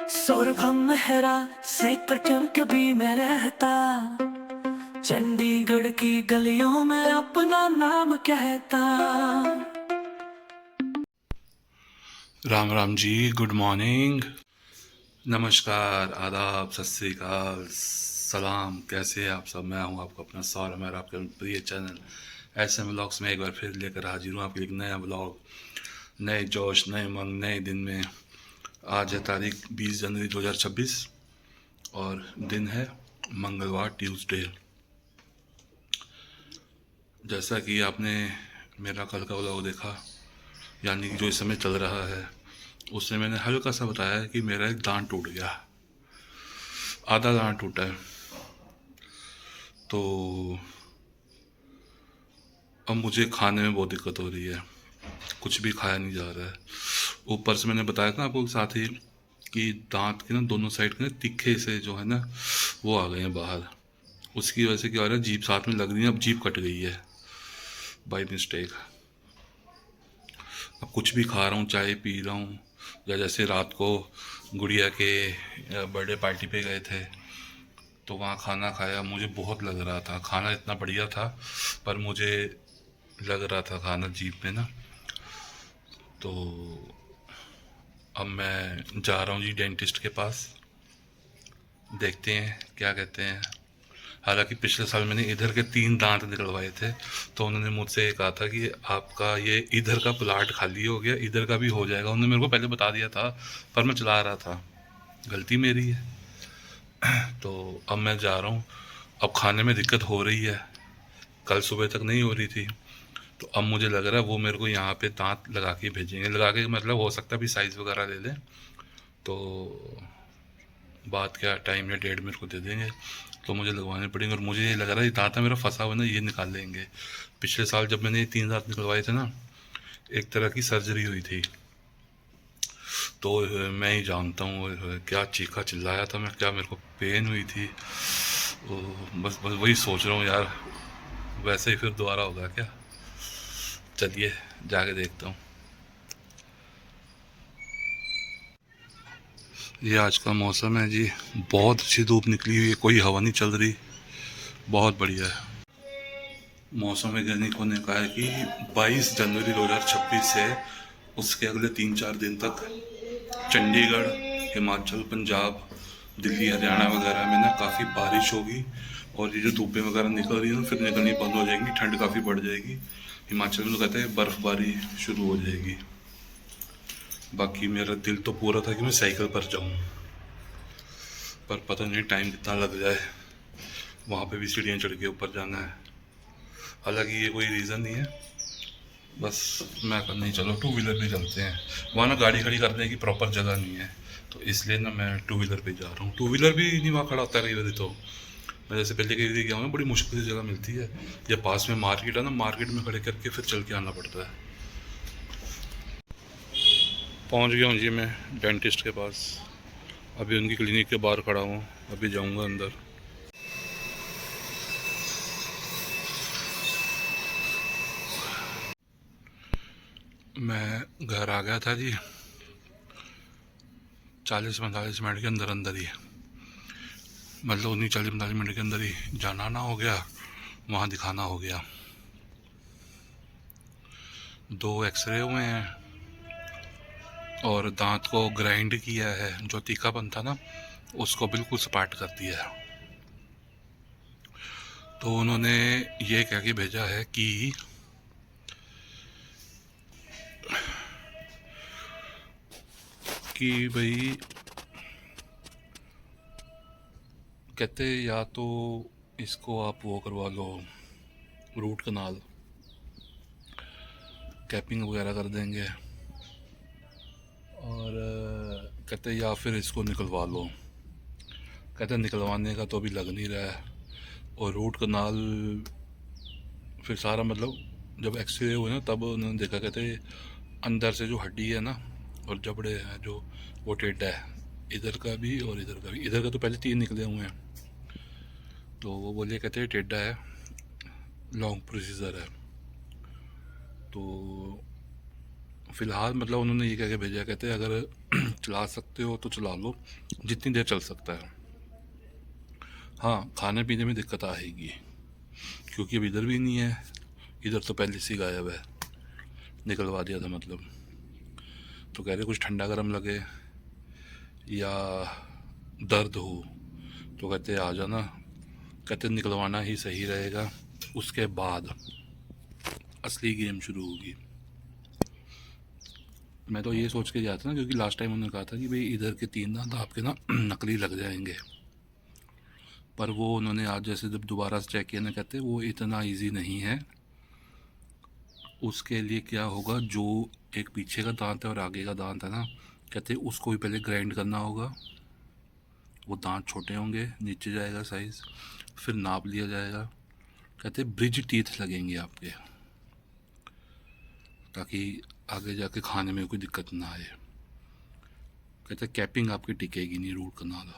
सौरभम मेहरा से पर क्यों कभी मैं रहता, चंडीगढ़ की गलियों में अपना नाम कहता। राम राम जी। Good morning. नमस्कार, आदाब, सत श्री अकाल, सलाम। कैसे हैं आप सब? मैं हूं आपका अपना सौरभ, मेरा आपके प्रिय चैनल ऐसे व्लॉग्स में एक बार फिर लेकर हाजिर हूं आपके लिए एक नया व्लॉग, नए जोश, नए उमंग, नए दिन में। आज है तारीख 20 जनवरी 2026 और दिन है मंगलवार, ट्यूसडे। जैसा कि आपने मेरा कल का व्लॉग देखा, यानी कि जो इस समय चल रहा है, उससे मैंने हल्का सा बताया कि मेरा एक दांत टूट गया, आधा दांत टूटा है। तो अब मुझे खाने में बहुत दिक्कत हो रही है, कुछ भी खाया नहीं जा रहा है। ऊपर से मैंने बताया था आपको साथ ही कि दांत के ना दोनों साइड के ना तीखे से जो है ना वो आ गए हैं बाहर। उसकी वजह से क्या हो रहा है, जीभ साथ में लग रही है, अब जीभ कट गई है बाई मिस्टेक। अब कुछ भी खा रहा हूँ, चाय पी रहा हूँ, या जैसे रात को गुड़िया के बर्थडे पार्टी पे गए थे तो वहाँ खाना खाया, मुझे बहुत लग रहा था, खाना इतना बढ़िया था पर मुझे लग रहा था खाना जीभ में ना। तो अब मैं जा रहा हूँ जी डेंटिस्ट के पास, देखते हैं क्या कहते हैं। हालांकि पिछले साल मैंने इधर के 3 दांत निकलवाए थे, तो उन्होंने मुझसे ये कहा था कि आपका ये इधर का प्लाट खाली हो गया, इधर का भी हो जाएगा। उन्होंने मेरे को पहले बता दिया था पर मैं चला रहा था, गलती मेरी है। तो अब मैं जा रहा हूँ। अब खाने में दिक्कत हो रही है, कल सुबह तक नहीं हो रही थी। तो अब मुझे लग रहा है वो मेरे को यहाँ पे दांत लगा के भेजेंगे, लगा के मतलब हो सकता है भी साइज़ वगैरह ले लें। तो बात क्या, टाइम या डेट मेरे को दे देंगे तो मुझे लगवाने पड़ेंगे। और मुझे ये लग रहा है ये दांत मेरा फंसा हुआ ना, ये निकाल लेंगे। पिछले साल जब मैंने ये 3 दांत निकलवाए थे ना, एक तरह की सर्जरी हुई थी। तो मैं ही जानता हूँ क्या चीखा चिल्लाया था मैं, क्या मेरे को पेन हुई थी। ओ, बस बस वही सोच रहा हूँ यार, वैसे ही फिर दोबारा होगा क्या। चलिए जाके देखता हूँ। ये आज का मौसम है जी, बहुत अच्छी धूप निकली हुई है, कोई हवा नहीं चल रही, बहुत बढ़िया है। मौसम वैज्ञानिकों ने कहा है कि 22 जनवरी 2026 से उसके अगले 3-4 दिन तक चंडीगढ़, हिमाचल, पंजाब, दिल्ली, हरियाणा वगैरह में ना काफ़ी बारिश होगी। और ये जो धूपें वगैरह निकल रही है ना फिर निकलनी बंद हो जाएंगी, ठंड काफ़ी बढ़ जाएगी। हिमाचल में तो कहते हैं बर्फबारी शुरू हो जाएगी। बाकी मेरा दिल तो पूरा था कि मैं साइकिल पर जाऊं, पर पता नहीं टाइम कितना लग जाए, वहाँ पे भी सीढ़ियाँ चढ़ के ऊपर जाना है। हालांकि ये कोई रीज़न नहीं है, बस मैं कर नहीं, चलो टू व्हीलर पे चलते हैं। वहाँ ना गाड़ी खड़ी करने की प्रॉपर जगह नहीं है, तो इसलिए ना मैं टू व्हीलर पे जा रहा हूँ। टू व्हीलर भी नहीं वहाँ खड़ा होता कई बार। तो मैं जैसे पहले कई गया हूँ ना, बड़ी मुश्किल से जगह मिलती है, या पास में मार्केट है ना, मार्केट में खड़े करके फिर चल के आना पड़ता है। पहुँच गया हूँ जी मैं डेंटिस्ट के पास, अभी उनकी क्लिनिक के बाहर खड़ा हूँ, अभी जाऊँगा अंदर। मैं घर आ गया था जी, 40-45 मिनट के अंदर अंदर ही, मतलब उन्हीं 40-45 मिनट के अंदर ही जाना आना हो गया, वहाँ दिखाना हो गया। 2 एक्सरे हुए हैं और दांत को ग्राइंड किया है, जो तीखापन था ना उसको बिल्कुल सपाट कर दिया है। तो उन्होंने ये कह के भेजा है कि भाई, कहते या तो इसको आप वो करवा लो, रूट कनाल, कैपिंग वगैरह कर देंगे, और कहते या फिर इसको निकलवा लो। कहते निकलवाने का तो अभी लग नहीं रहा है, और रूट कनाल फिर सारा मतलब जब एक्सरे हुए ना तब उन्होंने देखा, कहते अंदर से जो हड्डी है ना और जबड़े हैं जो, वो टेढ़ा है, इधर का भी और इधर का भी। इधर का तो पहले 3 निकले हुए हैं, तो वो बोले कहते हैं टेढ़ा है, लॉन्ग प्रोसीजर है। तो फ़िलहाल मतलब उन्होंने ये कह के भेजा, कहते अगर चला सकते हो तो चला लो, जितनी देर चल सकता है। हाँ, खाने पीने में दिक्कत आएगी क्योंकि अब इधर भी नहीं है, इधर तो पहले से ही गायब है, निकलवा दिया था मतलब। तो कह रहे कुछ ठंडा गर्म लगे या दर्द हो तो कहते आ जाना, कहते निकलवाना ही सही रहेगा, उसके बाद असली गेम शुरू होगी। मैं तो ये सोच के गया था ना, क्योंकि लास्ट टाइम उन्होंने कहा था कि भाई इधर के 3 दांत आपके ना नकली लग जाएंगे, पर वो उन्होंने आज जैसे जब दोबारा से चेक किया ना, कहते वो इतना इजी नहीं है। उसके लिए क्या होगा, जो एक पीछे का दांत है और आगे का दांत है ना, कहते उसको भी पहले ग्राइंड करना होगा। वो दांत छोटे होंगे, नीचे जाएगा साइज़, फिर नाप लिया जाएगा। कहते ब्रिज टीथ लगेंगे आपके, ताकि आगे जाके खाने में कोई दिक्कत ना आए। कहते कैपिंग आपकी टिकेगी नहीं रूट कनाल।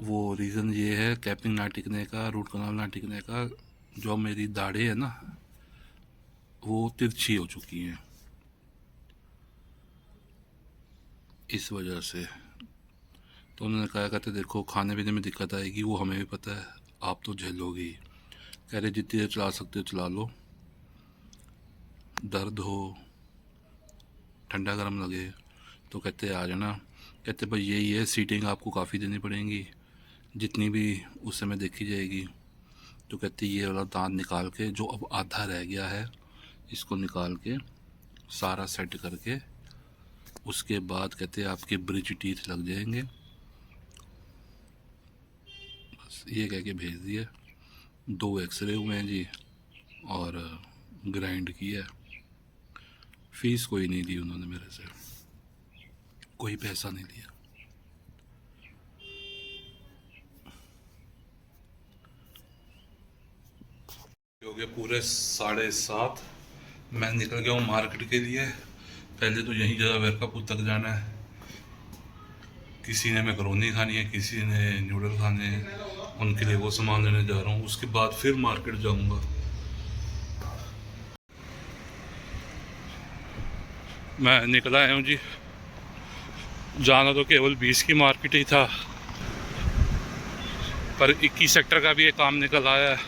वो रीज़न ये है कैपिंग ना टिकने का, रूट कनाल ना टिकने का, जो मेरी दाढ़ें है ना वो तिरछी हो चुकी हैं, इस वजह से। तो उन्होंने कहा, कहते देखो खाने पीने में दिक्कत आएगी, वो हमें भी पता है, आप तो झेलोगे ही। कह रहे जितनी देर चला सकते हो चला लो, दर्द हो ठंडा गर्म लगे तो कहते आ जाना। कहते भाई यही है, सीटिंग आपको काफ़ी देनी पड़ेगी, जितनी भी उस समय देखी जाएगी। तो कहते ये वाला दांत निकाल के, जो अब आधा रह गया है, इसको निकाल के सारा सेट करके उसके बाद कहते आपके ब्रिज टीथ लग जाएंगे। बस ये कह के भेज दिया। 2 एक्सरे हुए हैं जी और ग्राइंड किया। फीस कोई नहीं दी उन्होंने मेरे से, कोई पैसा नहीं लिया। हो गया पूरे 7:30, मैं निकल गया हूँ मार्केट के लिए। पहले तो यहीं जगह वेरकापुर तक जाना है, किसी ने मैकरोनी खानी है, किसी ने नूडल खाने हैं, उनके लिए वो सामान लेने जा रहा हूँ। उसके बाद फिर मार्केट जाऊँगा। मैं निकला आया हूँ जी, जाना तो केवल 20 की मार्केट ही था, पर 21 सेक्टर का भी एक काम निकल आया है,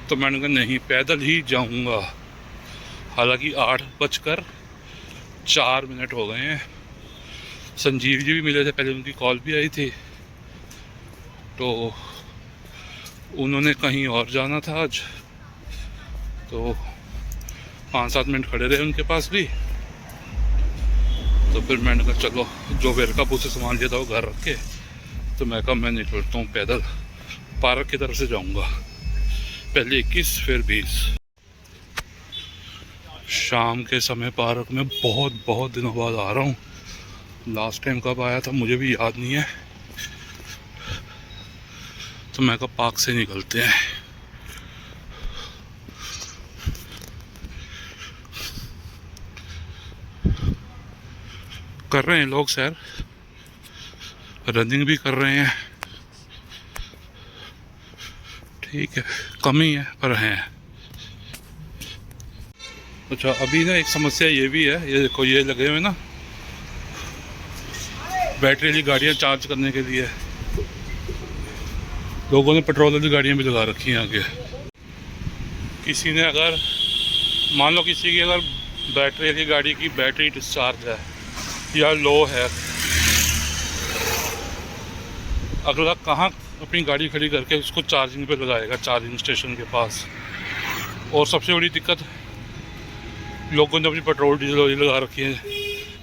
तो मैंने कहा नहीं पैदल ही जाऊँगा। हालांकि 8:04 हो गए हैं। संजीव जी भी मिले थे पहले, उनकी कॉल भी आई थी, तो उन्होंने कहीं और जाना था आज, तो 5-7 मिनट खड़े रहे उनके पास भी। तो फिर मैंने कहा चलो, जो वेरकापुर से सामान लिया था वो घर रख के, तो मैं कहा मैं निकलता हूँ पैदल, पार्क की तरफ से जाऊँगा, पहले 21 फिर 20। शाम के समय पार्क में बहुत दिनों बाद आ रहा हूँ। लास्ट टाइम कब आया था मुझे भी याद नहीं है, तो मैं कहा पार्क से निकलते हैं। कर रहे हैं लोग सैर, रनिंग भी कर रहे हैं, ठीक है, कम ही है पर हैं। अच्छा अभी ना एक समस्या ये भी है, ये देखो ये लगे हुए ना बैटरी वाली गाड़ियाँ चार्ज करने के लिए, लोगों ने पेट्रोल वाली गाड़ियाँ भी लगा रखी हैं आगे। किसी ने अगर मान लो किसी की अगर बैटरी वाली गाड़ी की बैटरी डिस्चार्ज है या लो है, अगला कहाँ अपनी गाड़ी खड़ी करके उसको चार्जिंग पे लगाएगा, चार्जिंग स्टेशन के पास। और सबसे बड़ी दिक्कत, लोगों ने अपनी पेट्रोल डीजल लगा रखी है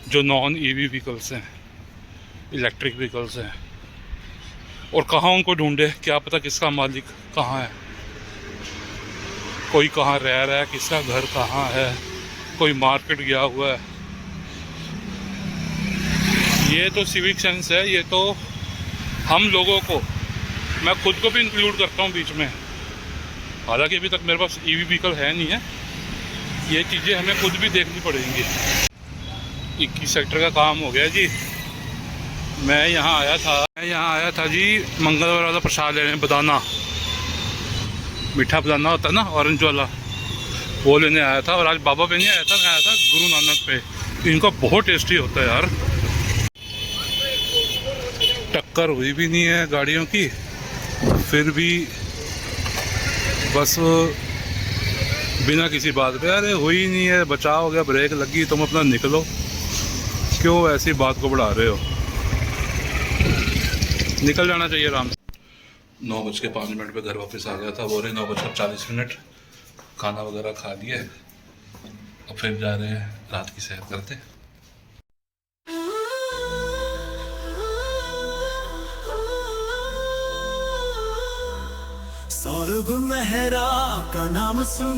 जो नॉन ईवी व्हीकल्स हैं, इलेक्ट्रिक व्हीकल्स हैं, और कहाँ उनको ढूंढे, क्या पता किसका मालिक कहाँ है, कोई कहाँ रह रहा है, किसका घर कहाँ है, कोई मार्केट गया हुआ है। ये तो सिविक सेंस है, ये तो हम लोगों को, मैं खुद को भी इंक्लूड करता हूँ बीच में। हालांकि अभी तक मेरे पास ईवी व्हीकल है नहीं है, ये चीज़ें हमें खुद भी देखनी पड़ेंगी। 21 सेक्टर का काम हो गया जी। मैं यहाँ आया था जी मंगलवार वाला प्रसाद लेने, बदाना, मीठा बदाना होता है ना ऑरेंज वाला, वो लेने आया था। और आज बाबा पे नहीं आया था, मैं आया था गुरु नानक पे। इनका बहुत टेस्टी होता है यार। टक्कर हुई भी नहीं है गाड़ियों की, फिर भी बस बिना किसी बात पे, अरे हुई नहीं है, बचाव हो गया, ब्रेक लगी, तुम अपना निकलो, क्यों ऐसी बात को बढ़ा रहे हो। निकल जाना चाहिए आराम से। 9:05 पे घर वापस आ गया था। वो रहे 9:40। खाना वगैरह खा लिए, अब फिर जा रहे हैं रात की सैर करते। स्वर्ग मेहरा का नाम सुन